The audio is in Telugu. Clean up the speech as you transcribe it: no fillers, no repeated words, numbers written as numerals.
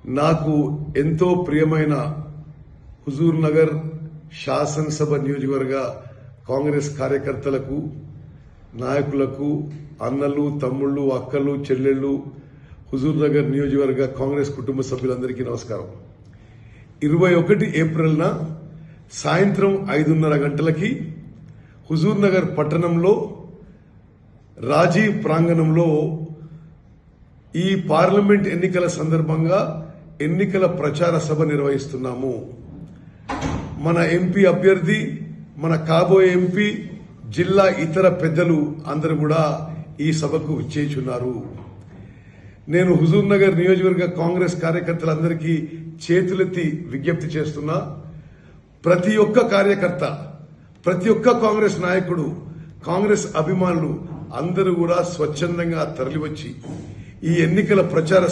నాకు ఎంతో ప్రియమైన హుజూర్ నగర్ శాసనసభ నియోజకవర్గ కాంగ్రెస్ కార్యకర్తలకు, నాయకులకు, అన్నలు, తమ్ముళ్లు, అక్కలు, చెల్లెళ్లు, హుజూర్ నగర్ నియోజకవర్గ కాంగ్రెస్ కుటుంబ సభ్యులందరికీ నమస్కారం. 21 ఏప్రిల్న సాయంత్రం 5:30 గంటలకి హుజూర్ నగర్ పట్టణంలో రాజీవ్ ప్రాంగణంలో ఈ పార్లమెంట్ ఎన్నికల సందర్భంగా ఎన్నికల ప్రచార సభ నిర్వహిస్తున్నాము. మన ఎంపీ అభ్యర్థి, మన కాబోయే ఎంపీ, జిల్లా ఇతర పెద్దలు అందరూ కూడా ఈ సభకు విచ్చేయుచున్నారు. నేను హుజూర్ నగర్ నియోజకవర్గ కాంగ్రెస్ కార్యకర్తలందరికీ చేతులెత్తి విజ్ఞప్తి చేస్తున్నా. ప్రతి ఒక్క కార్యకర్త, ప్రతి ఒక్క కాంగ్రెస్ నాయకుడు, కాంగ్రెస్ అభిమానులు అందరూ కూడా స్వచ్ఛందంగా తరలివచ్చి ఈ ఎన్నికల ప్రచార